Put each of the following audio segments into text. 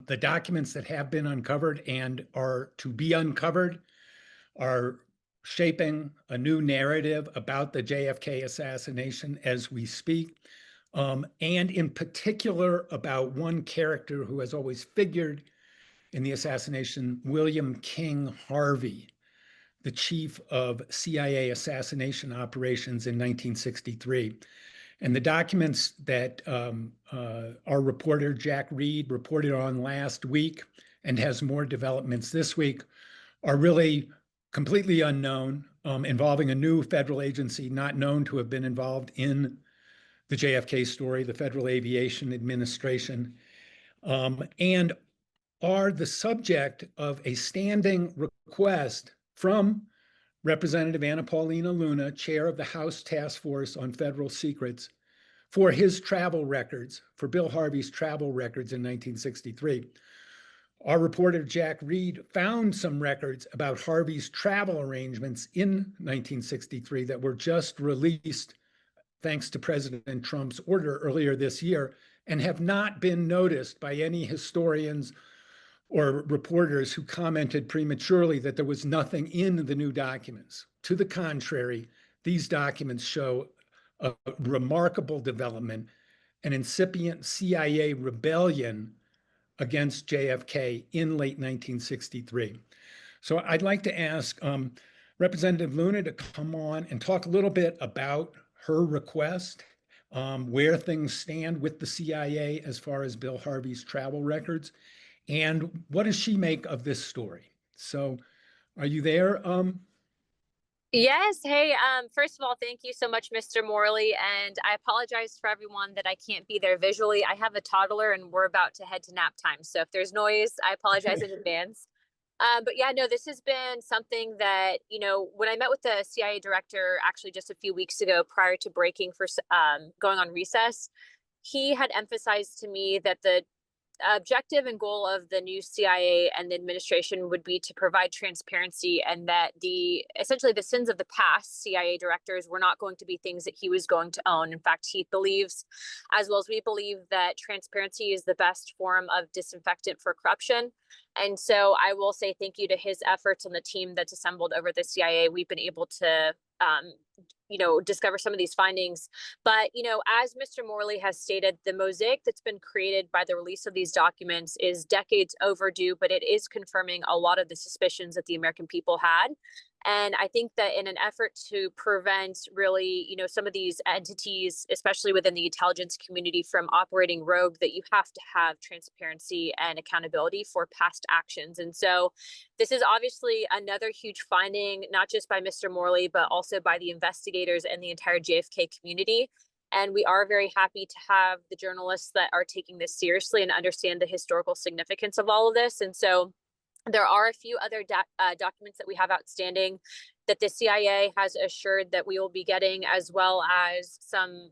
The documents that have been uncovered and are to be uncovered are shaping a new narrative about the JFK assassination as we speak, and in particular about one character who has always figured in the assassination, William King Harvey, the chief of CIA assassination operations in 1963. And the documents that our reporter, Jack Reed, reported on last week and has more developments this week are really completely unknown, involving a new federal agency not known to have been involved in the JFK story, the Federal Aviation Administration, and are the subject of a standing request from Representative Paulina Luna, chair of the House Task Force on Federal Secrets, for his travel records, for Bill Harvey's travel records in 1963. Our reporter, Jack Reed, found some records about Harvey's travel arrangements in 1963 that were just released thanks to President Trump's order earlier this year and have not been noticed by any historians or reporters who commented prematurely that there was nothing in the new documents. To the contrary, these documents show a remarkable development, an incipient CIA rebellion against JFK in late 1963. So I'd like to ask Representative Luna to come on and talk a little bit about her request, where things stand with the CIA as far as Bill Harvey's travel records, and what does she make of this story? So are you there? Yes. Hey, first of all, thank you so much, Mr. Morley. And I apologize for everyone that I can't be there visually. I have a toddler and we're about to head to nap time. So if there's noise, I apologize in advance. But yeah, no, this has been something that, when I met with the CIA director actually just a few weeks ago prior to breaking for going on recess, he had emphasized to me that the objective and goal of the new CIA and the administration would be to provide transparency, and that essentially the sins of the past CIA directors were not going to be things that he was going to own. In fact, he believes, as well as we believe, that transparency is the best form of disinfectant for corruption. And so I will say thank you to his efforts and the team that's assembled over the CIA. We've been able to discover some of these findings. But, as Mr. Morley has stated, the mosaic that's been created by the release of these documents is decades overdue, but it is confirming a lot of the suspicions that the American people had. And I think that in an effort to prevent really, some of these entities, especially within the intelligence community, from operating rogue, that you have to have transparency and accountability for past actions. And so this is obviously another huge finding, not just by Mr. Morley, but also by the investigators and the entire JFK community. And we are very happy to have the journalists that are taking this seriously and understand the historical significance of all of this. And so there are a few other documents that we have outstanding that the CIA has assured that we will be getting, as well as some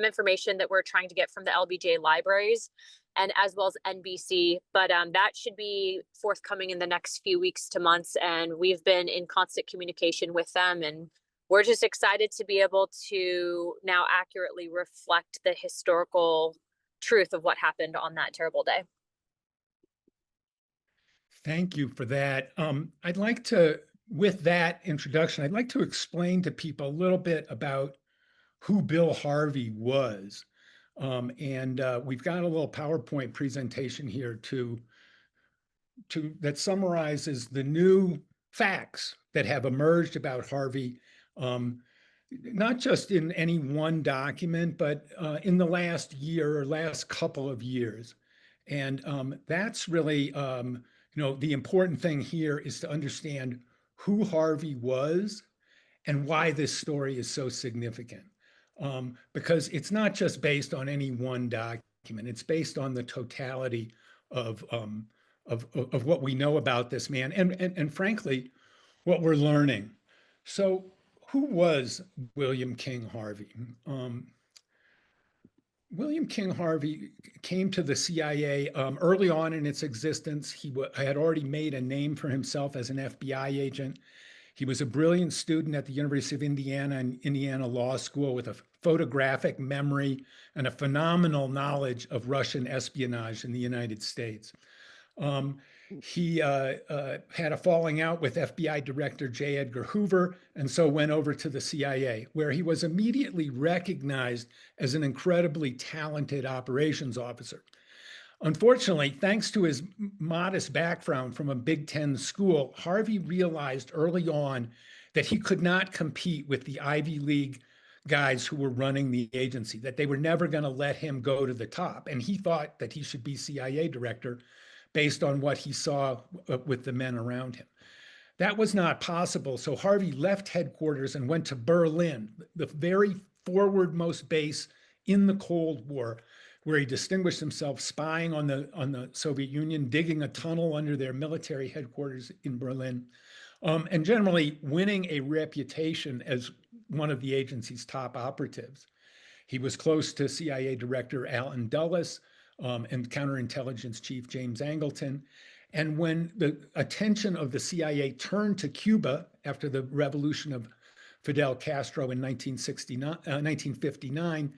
information that we're trying to get from the LBJ libraries, and as well as NBC. But that should be forthcoming in the next few weeks to months. And we've been in constant communication with them. And we're just excited to be able to now accurately reflect the historical truth of what happened on that terrible day. Thank you for that. I'd like to, with that introduction, I'd like to explain to people a little bit about who Bill Harvey was. And we've got a little PowerPoint presentation here that summarizes the new facts that have emerged about Harvey, not just in any one document, but in the last year or last couple of years. And that's really, the important thing here is to understand who Harvey was and why this story is so significant. Because it's not just based on any one document, it's based on the totality of what we know about this man and frankly, what we're learning. So who was William King Harvey? William King Harvey came to the CIA early on in its existence. He had already made a name for himself as an FBI agent. He was a brilliant student at the University of Indiana and Indiana Law School with a photographic memory and a phenomenal knowledge of Russian espionage in the United States. He had a falling out with FBI Director J. Edgar Hoover, and so went over to the CIA, where he was immediately recognized as an incredibly talented operations officer. Unfortunately, thanks to his modest background from a Big Ten school, Harvey realized early on that he could not compete with the Ivy League guys who were running the agency, that they were never going to let him go to the top. And he thought that he should be CIA director based on what he saw with the men around him. That was not possible. So Harvey left headquarters and went to Berlin, the very forwardmost base in the Cold War, where he distinguished himself spying on the Soviet Union, digging a tunnel under their military headquarters in Berlin, and generally winning a reputation as one of the agency's top operatives. He was close to CIA Director Allen Dulles and counterintelligence chief James Angleton. And when the attention of the CIA turned to Cuba after the revolution of Fidel Castro in 1959,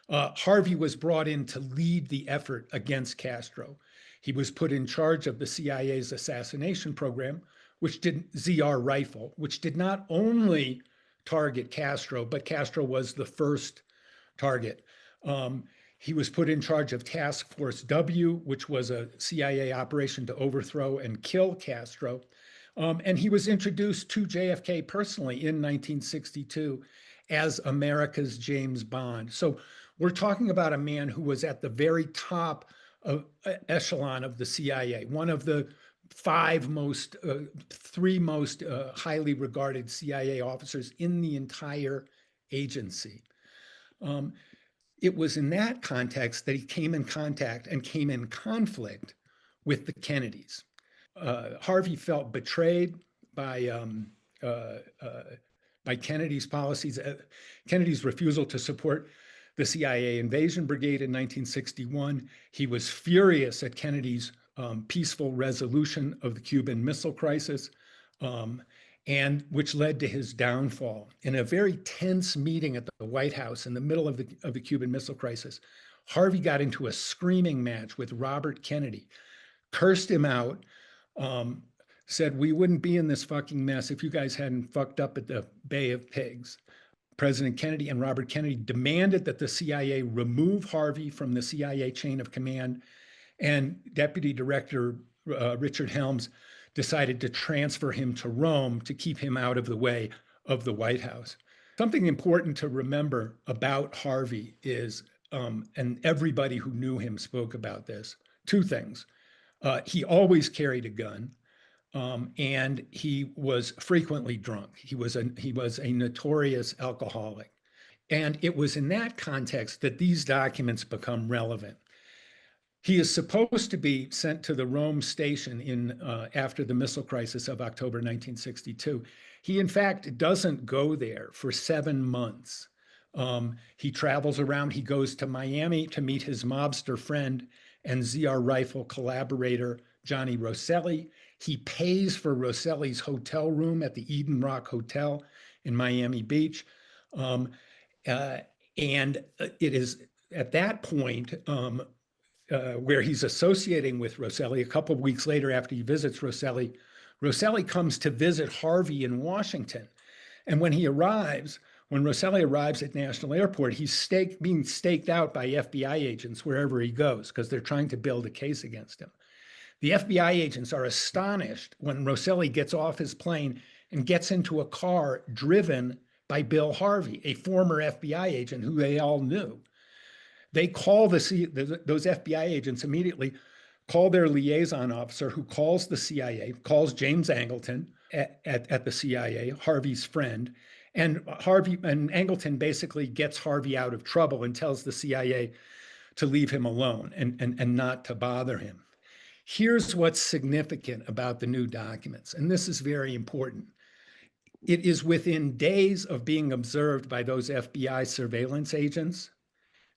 Harvey was brought in to lead the effort against Castro. He was put in charge of the CIA's assassination program, ZR Rifle, which did not only target Castro, but Castro was the first target. He was put in charge of Task Force W, which was a CIA operation to overthrow and kill Castro. And he was introduced to JFK personally in 1962 as America's James Bond. So we're talking about a man who was at the very top of echelon of the CIA, one of the three most highly regarded CIA officers in the entire agency. It was in that context that he came in contact and came in conflict with the Kennedys. Harvey felt betrayed by Kennedy's policies, Kennedy's refusal to support the CIA invasion brigade in 1961. He was furious at Kennedy's peaceful resolution of the Cuban Missile Crisis, and which led to his downfall. In a very tense meeting at the White House in the middle of the Cuban Missile Crisis, Harvey got into a screaming match with Robert Kennedy, cursed him out, said, "We wouldn't be in this fucking mess if you guys hadn't fucked up at the Bay of Pigs." President Kennedy and Robert Kennedy demanded that the CIA remove Harvey from the CIA chain of command, and Deputy Director Richard Helms decided to transfer him to Rome to keep him out of the way of the White House. Something important to remember about Harvey is, and everybody who knew him spoke about this, two things. He always carried a gun, and he was frequently drunk. He was a notorious alcoholic. And it was in that context that these documents become relevant. He is supposed to be sent to the Rome station after the missile crisis of October 1962. He, in fact, doesn't go there for 7 months. He travels around. He goes to Miami to meet his mobster friend and ZR Rifle collaborator, Johnny Rosselli. He pays for Rosselli's hotel room at the Eden Rock Hotel in Miami Beach. And it is at that point where he's associating with Rosselli. A couple of weeks later, after he visits Rosselli, Rosselli comes to visit Harvey in Washington. And when Rosselli arrives at National Airport, he's being staked out by FBI agents wherever he goes, because they're trying to build a case against him. The FBI agents are astonished when Rosselli gets off his plane and gets into a car driven by Bill Harvey, a former FBI agent who they all knew. They call those FBI agents immediately, call their liaison officer, who calls the CIA, calls James Angleton at the CIA, Harvey's friend, and Angleton basically gets Harvey out of trouble and tells the CIA to leave him alone and not to bother him. Here's what's significant about the new documents, and this is very important. It is within days of being observed by those FBI surveillance agents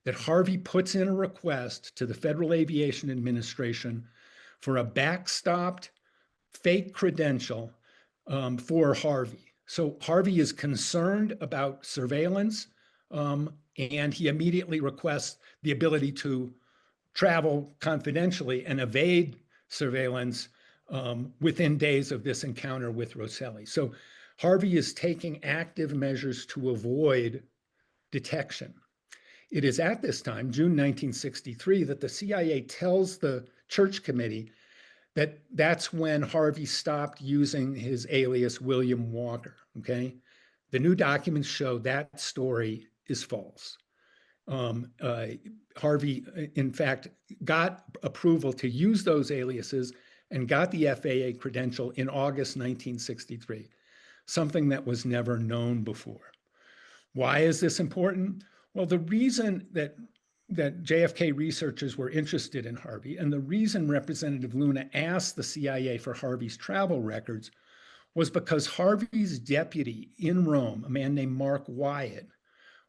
that Harvey puts in a request to the Federal Aviation Administration for a backstopped fake credential for Harvey. So Harvey is concerned about surveillance, and he immediately requests the ability to travel confidentially and evade surveillance within days of this encounter with Rosselli. So Harvey is taking active measures to avoid detection. It is at this time, June 1963, that the CIA tells the Church Committee that that's when Harvey stopped using his alias William Walker, okay? The new documents show that story is false. Harvey, in fact, got approval to use those aliases and got the FAA credential in August 1963, something that was never known before. Why is this important? Well, the reason that JFK researchers were interested in Harvey, and the reason Representative Luna asked the CIA for Harvey's travel records, was because Harvey's deputy in Rome, a man named Mark Wyatt,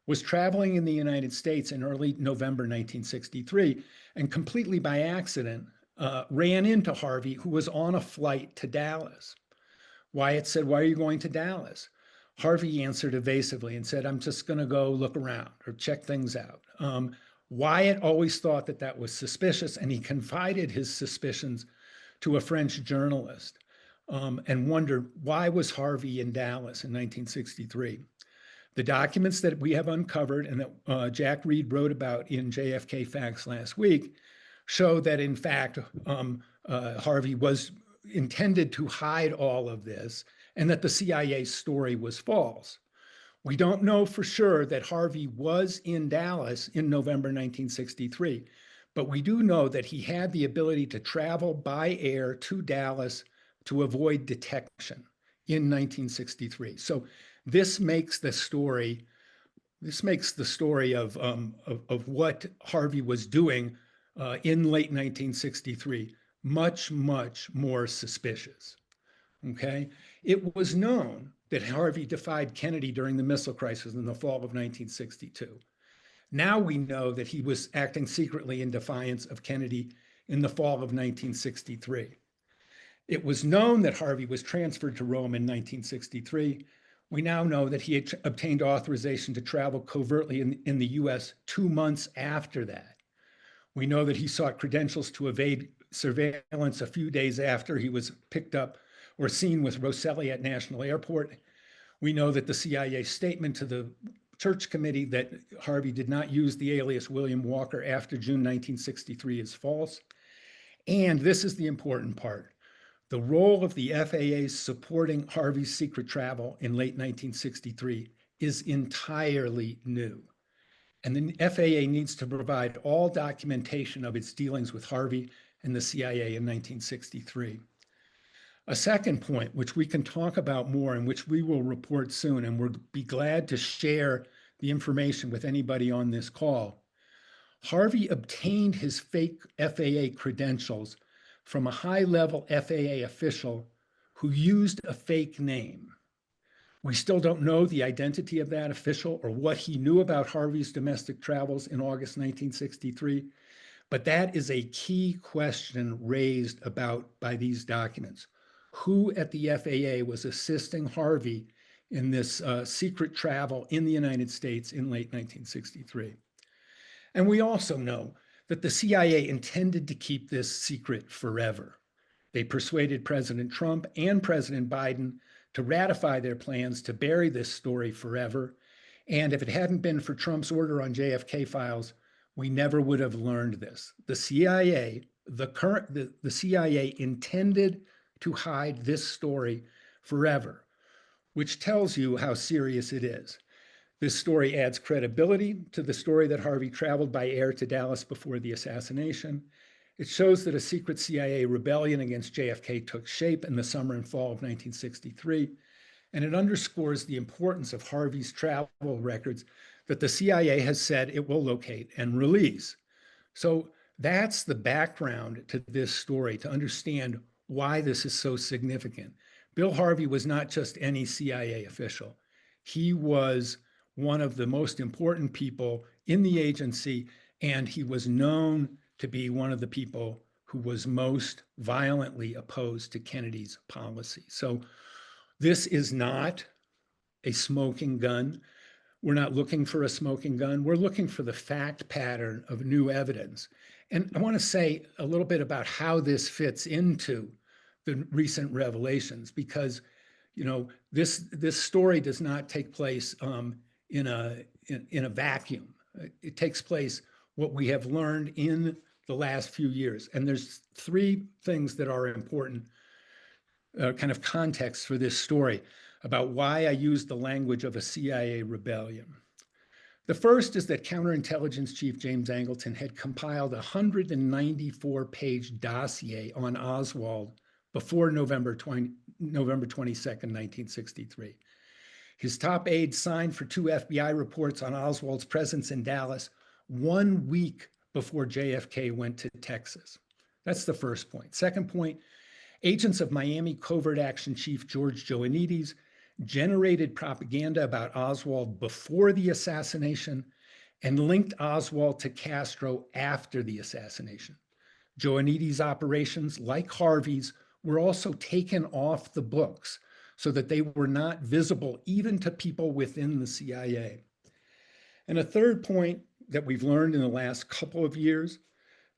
was traveling in the United States in early November 1963, and completely by accident ran into Harvey, who was on a flight to Dallas. Wyatt said, "Why are you going to Dallas?" Harvey answered evasively and said, "I'm just going to go look around or check things out." Wyatt always thought that that was suspicious, and he confided his suspicions to a French journalist and wondered, why was Harvey in Dallas in 1963? The documents that we have uncovered and that Jack Reed wrote about in JFK Facts last week show that, in fact, Harvey was intended to hide all of this and that the CIA's story was false. We don't know for sure that Harvey was in Dallas in November 1963, but we do know that he had the ability to travel by air to Dallas to avoid detection in 1963. So this makes the story of what Harvey was doing in late 1963 much, much more suspicious. Okay, it was known that Harvey defied Kennedy during the missile crisis in the fall of 1962. Now we know that he was acting secretly in defiance of Kennedy in the fall of 1963. It was known that Harvey was transferred to Rome in 1963. We now know that he had obtained authorization to travel covertly in the US 2 months after that. We know that he sought credentials to evade surveillance a few days after he was picked up or seen with Rosselli at National Airport. We know that the CIA statement to the Church Committee that Harvey did not use the alias William Walker after June 1963 is false. And this is the important part. The role of the FAA supporting Harvey's secret travel in late 1963 is entirely new. And the FAA needs to provide all documentation of its dealings with Harvey and the CIA in 1963. A second point, which we can talk about more and which we will report soon, and we'll be glad to share the information with anybody on this call. Harvey obtained his fake FAA credentials from a high-level FAA official who used a fake name. We still don't know the identity of that official or what he knew about Harvey's domestic travels in August 1963, but that is a key question raised by these documents. Who at the FAA was assisting Harvey in this secret travel in the United States in late 1963? And we also know that the CIA intended to keep this secret forever. They persuaded President Trump and President Biden to ratify their plans to bury this story forever. And if it hadn't been for Trump's order on JFK files, we never would have learned this. The CIA, the CIA intended to hide this story forever, which tells you how serious it is. This story adds credibility to the story that Harvey traveled by air to Dallas before the assassination. It shows that a secret CIA rebellion against JFK took shape in the summer and fall of 1963. And it underscores the importance of Harvey's travel records that the CIA has said it will locate and release. So that's the background to this story to understand why this is so significant. Bill Harvey was not just any CIA official. He was one of the most important people in the agency, and he was known to be one of the people who was most violently opposed to Kennedy's policy. So this is not a smoking gun. We're not looking for a smoking gun. We're looking for the fact pattern of new evidence. And I want to say a little bit about how this fits into the recent revelations, because this story does not take place in a vacuum. It takes place what we have learned in the last few years, and there's three things that are important, kind of context for this story about why I used the language of a CIA rebellion. The first is that Counterintelligence Chief James Angleton had compiled a 194-page dossier on Oswald before November 22nd, 1963. His top aides signed for 2 FBI reports on Oswald's presence in Dallas 1 week before JFK went to Texas. That's the first point. Second point, agents of Miami Covert Action Chief George Joannides generated propaganda about Oswald before the assassination and linked Oswald to Castro after the assassination. Joannides' operations, like Harvey's, were also taken off the books so that they were not visible even to people within the CIA. And a third point that we've learned in the last couple of years,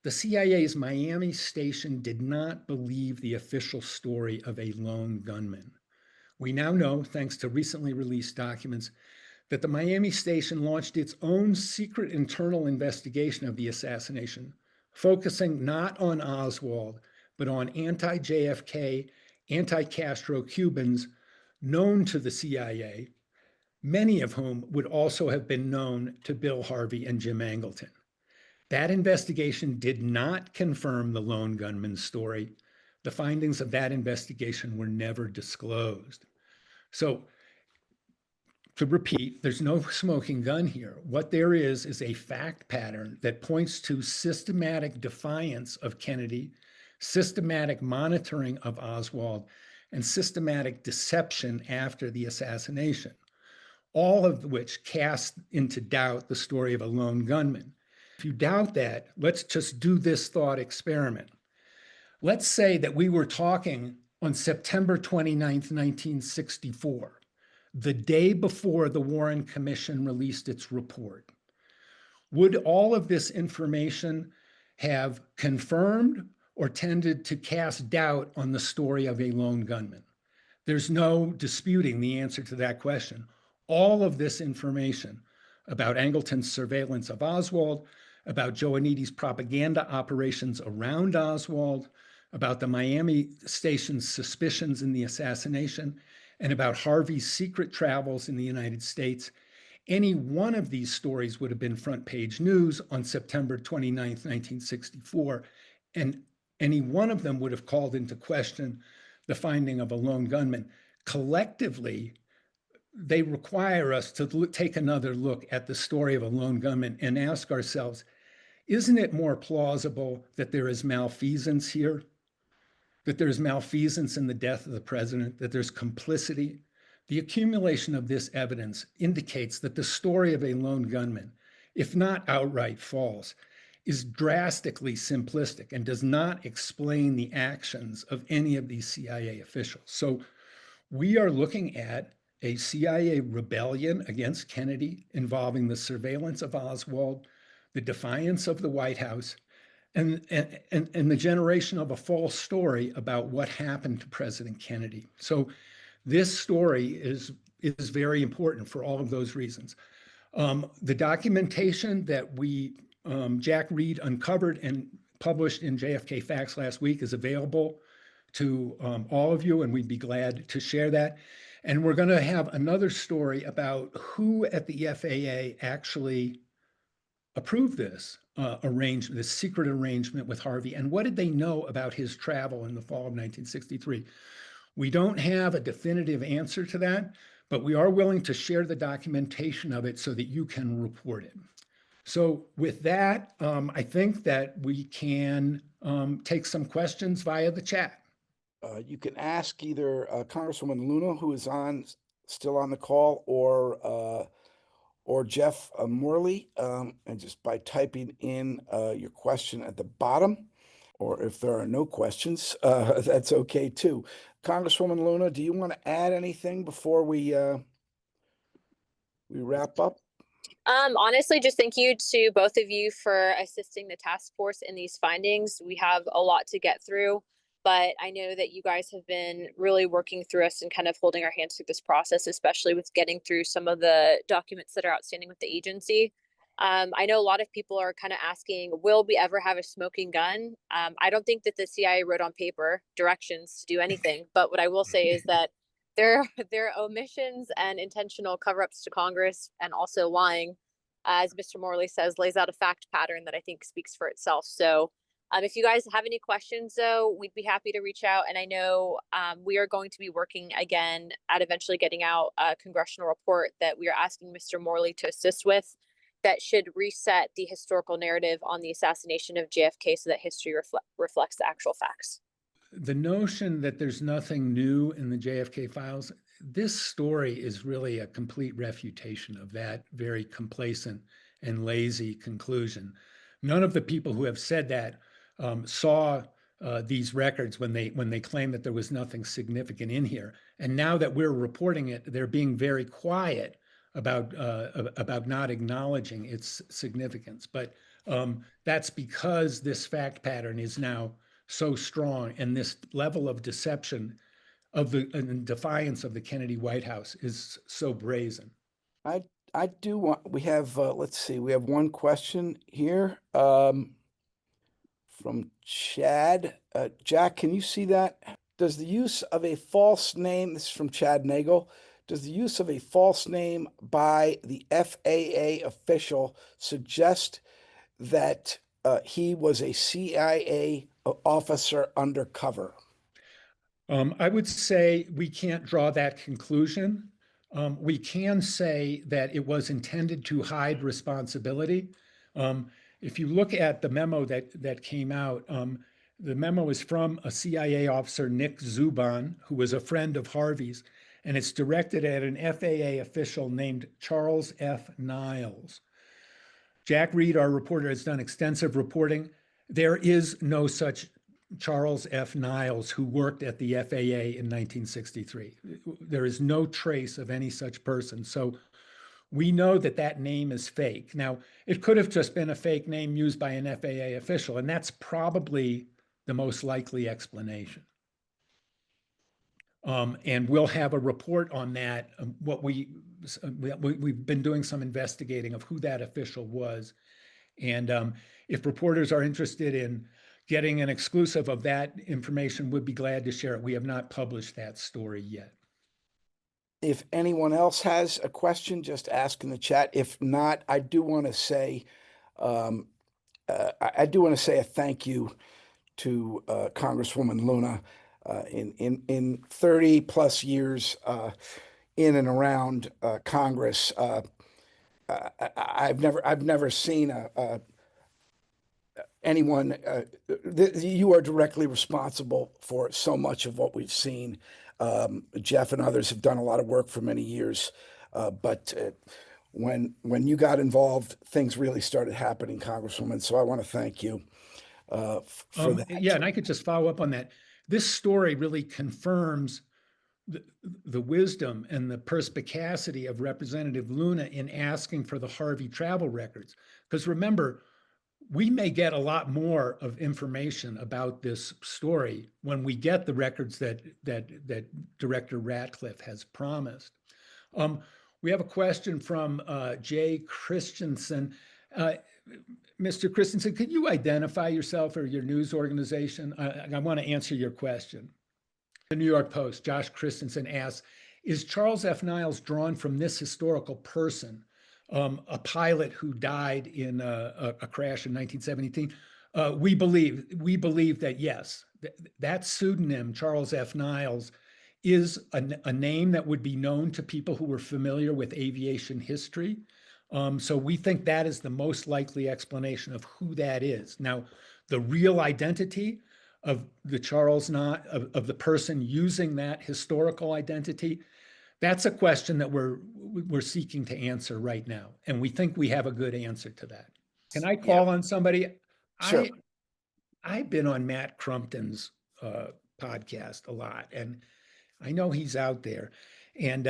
the CIA's Miami station did not believe the official story of a lone gunman. We now know, thanks to recently released documents, that the Miami station launched its own secret internal investigation of the assassination, focusing not on Oswald, but on anti-JFK, anti-Castro Cubans known to the CIA, many of whom would also have been known to Bill Harvey and Jim Angleton. That investigation did not confirm the lone gunman's story. The findings of that investigation were never disclosed. So, to repeat, there's no smoking gun here. What there is a fact pattern that points to systematic defiance of Kennedy, systematic monitoring of Oswald, and systematic deception after the assassination, all of which cast into doubt the story of a lone gunman. If you doubt that, let's just do this thought experiment. Let's say that we were talking on September 29th, 1964, the day before the Warren Commission released its report. Would all of this information have confirmed or tended to cast doubt on the story of a lone gunman? There's no disputing the answer to that question. All of this information about Angleton's surveillance of Oswald, about Joannides' propaganda operations around Oswald, about the Miami station's suspicions in the assassination, and about Harvey's secret travels in the United States, any one of these stories would have been front page news on September 29th, 1964, and any one of them would have called into question the finding of a lone gunman. Collectively, they require us to take another look at the story of a lone gunman and ask ourselves, isn't it more plausible that there is malfeasance here? That there's malfeasance in the death of the president, that there's complicity? The accumulation of this evidence indicates that the story of a lone gunman, if not outright false, is drastically simplistic and does not explain the actions of any of these CIA officials. So we are looking at a CIA rebellion against Kennedy involving the surveillance of Oswald, the defiance of the White House, and the generation of a false story about what happened to President Kennedy. So this story is very important for all of those reasons. The documentation that Jack Reed uncovered and published in JFK Facts last week is available to all of you, and we'd be glad to share that. And we're going to have another story about who at the FAA actually approved this arrangement, this secret arrangement with Harvey, and what did they know about his travel in the fall of 1963? We don't have a definitive answer to that, but we are willing to share the documentation of it so that you can report it. So with that, I think that we can take some questions via the chat. You can ask either Congresswoman Luna, who is still on the call, or Jeff Morley, and just by typing in your question at the bottom, or if there are no questions, that's okay too. Congresswoman Luna, do you want to add anything before we wrap up? Honestly, just thank you to both of you for assisting the task force in these findings. We have a lot to get through, but I know that you guys have been really working through us and kind of holding our hands through this process, especially with getting through some of the documents that are outstanding with the agency. I know a lot of people are kind of asking, will we ever have a smoking gun? I don't think that the CIA wrote on paper directions to do anything, but what I will say is that their omissions and intentional cover-ups to Congress and also lying, as Mr. Morley says, lays out a fact pattern that I think speaks for itself. So if you guys have any questions, though, we'd be happy to reach out. And I know we are going to be working again at eventually getting out a congressional report that we are asking Mr. Morley to assist with that should reset the historical narrative on the assassination of JFK so that history reflects the actual facts. The notion that there's nothing new in the JFK files, this story is really a complete refutation of that very complacent and lazy conclusion. None of the people who have said that saw these records when they claim that there was nothing significant in here. And now that we're reporting it, they're being very quiet about not acknowledging its significance. But that's because this fact pattern is now so strong, and this level of deception of the and defiance of the Kennedy White House is so brazen. I do want, we have, let's see, we have one question here from Chad. Jack, can you see that? Does the use of a false name, this is from Chad Nagel, does the use of a false name by the FAA official suggest that he was a CIA officer undercover? I would say we can't draw that conclusion. We can say that it was intended to hide responsibility. If you look at the memo that came out, the memo is from a CIA officer, Nick Zuban, who was a friend of Harvey's, and it's directed at an FAA official named Charles F. Niles. Jack Reed, our reporter, has done extensive reporting. There is no such Charles F. Niles who worked at the FAA in 1963. There is no trace of any such person. So we know that that name is fake. Now, it could have just been a fake name used by an FAA official, and that's probably the most likely explanation. And we'll have a report on that. We've been doing some investigating of who that official was. And if reporters are interested in getting an exclusive of that information, we'd be glad to share it. We have not published that story yet. If anyone else has a question, just ask in the chat. If not, I do want to say, I do want to say a thank you to Congresswoman Luna. In 30 plus years in and around Congress, I've never seen anyone. You are directly responsible for so much of what we've seen. Jeff and others have done a lot of work for many years, but when you got involved, things really started happening, Congresswoman. So I want to thank you for that. Yeah, and I could just follow up on that. This story really confirms the wisdom and the perspicacity of Representative Luna in asking for the Harvey travel records. Because remember, we may get a lot more of information about this story when we get the records that Director Ratcliffe has promised. We have a question from Jay Christensen. Mr. Christensen, could you identify yourself or your news organization? I want to answer your question. The New York Post, Josh Christensen asks, is Charles F. Niles drawn from this historical person, a pilot who died in a crash in 1917? We believe that yes, that pseudonym, Charles F. Niles, is a name that would be known to people who were familiar with aviation history. So we think that is the most likely explanation of who that is. Now, the real identity of the of the person using that historical identity, that's a question that we're seeking to answer right now, and we think we have a good answer to that. Can I call on somebody? Sure. I've been on Matt Crumpton's podcast a lot, and I know he's out there, and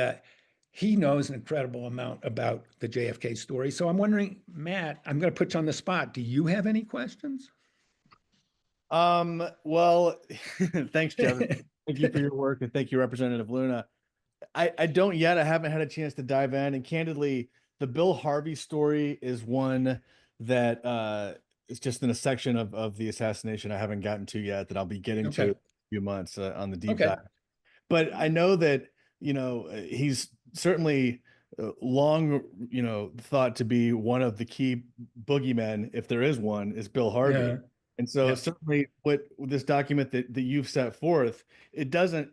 he knows an incredible amount about the JFK story. So I'm wondering, Matt, I'm going to put you on the spot. Do you have any questions? Well, thanks, Jeff. Thank you for your work, and thank you, Representative Luna. I don't yet. I haven't had a chance to dive in, and candidly, the Bill Harvey story is one that is just in a section of the assassination I haven't gotten to yet that I'll be getting to in a few months on the deep dive. But I know that, he's certainly long, thought to be one of the key boogeymen, if there is one, is Bill Harvey. Yeah. And so Yeah. certainly what this document that you've set forth, it doesn't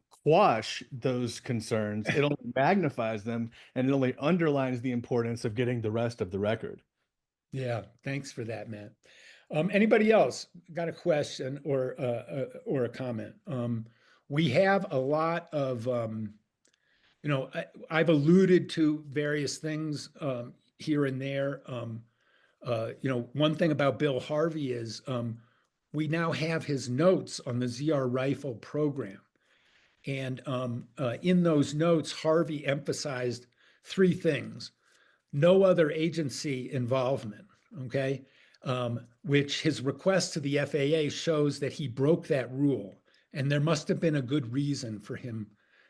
quash those concerns. It only magnifies them, and it only underlines the importance of getting the rest of the record. Yeah, thanks for that, Matt. Anybody else got a question or a comment? We have a lot of, I've alluded to various things here and there. One thing about Bill Harvey is we now have his notes on the ZR rifle program. And in those notes, Harvey emphasized three things. No other agency involvement, okay? Which his request to the FAA shows that he broke that rule. And there must have been a good reason for him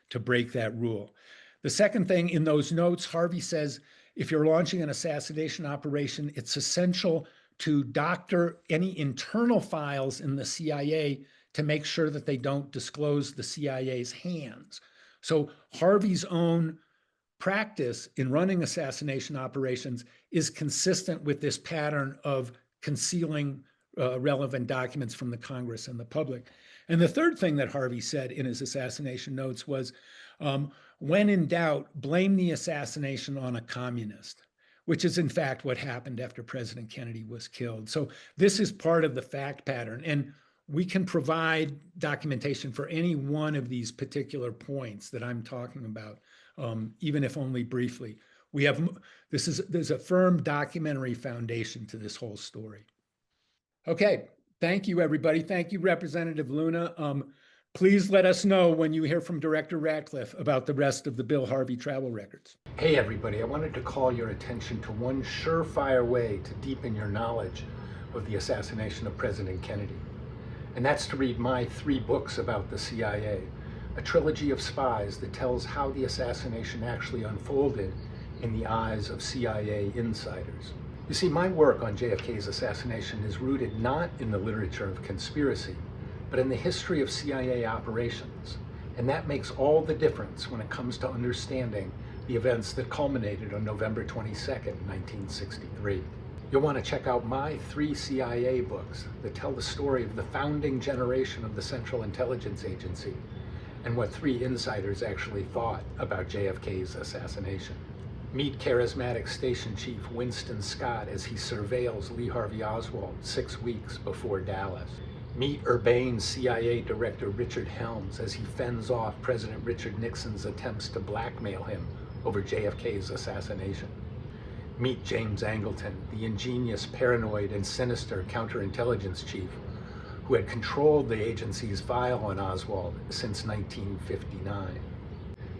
to break that rule. The second thing in those notes, Harvey says, if you're launching an assassination operation, it's essential to doctor any internal files in the CIA to make sure that they don't disclose the CIA's hands. So Harvey's own practice in running assassination operations is consistent with this pattern of concealing relevant documents from the Congress and the public. And the third thing that Harvey said in his assassination notes was, when in doubt, blame the assassination on a communist, which is in fact what happened after President Kennedy was killed. So this is part of the fact pattern. And we can provide documentation for any one of these particular points that I'm talking about, even if only briefly. There's a firm documentary foundation to this whole story. Okay, thank you, everybody. Thank you, Representative Luna. Please let us know when you hear from Director Ratcliffe about the rest of the Bill Harvey travel records. Hey, everybody, I wanted to call your attention to one surefire way to deepen your knowledge of the assassination of President Kennedy. And that's to read my 3 books about the CIA, a trilogy of spies that tells how the assassination actually unfolded in the eyes of CIA insiders. You see, my work on JFK's assassination is rooted not in the literature of conspiracy, but in the history of CIA operations. And that makes all the difference when it comes to understanding the events that culminated on November 22nd, 1963. You'll want to check out my 3 CIA books that tell the story of the founding generation of the Central Intelligence Agency and what 3 insiders actually thought about JFK's assassination. Meet charismatic Station Chief Winston Scott as he surveils Lee Harvey Oswald 6 weeks before Dallas. Meet urbane CIA Director Richard Helms as he fends off President Richard Nixon's attempts to blackmail him over JFK's assassination. Meet James Angleton, the ingenious, paranoid, and sinister counterintelligence chief who had controlled the agency's file on Oswald since 1959.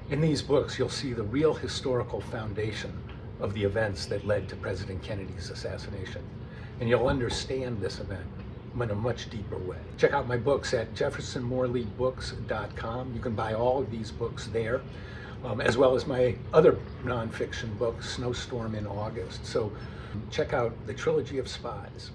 In these books, you'll see the real historical foundation of the events that led to President Kennedy's assassination, and you'll understand this event in a much deeper way. Check out my books at jeffersonmorleybooks.com. You can buy all of these books there, as well as my other nonfiction book, Snowstorm in August. So check out the Trilogy of Spies.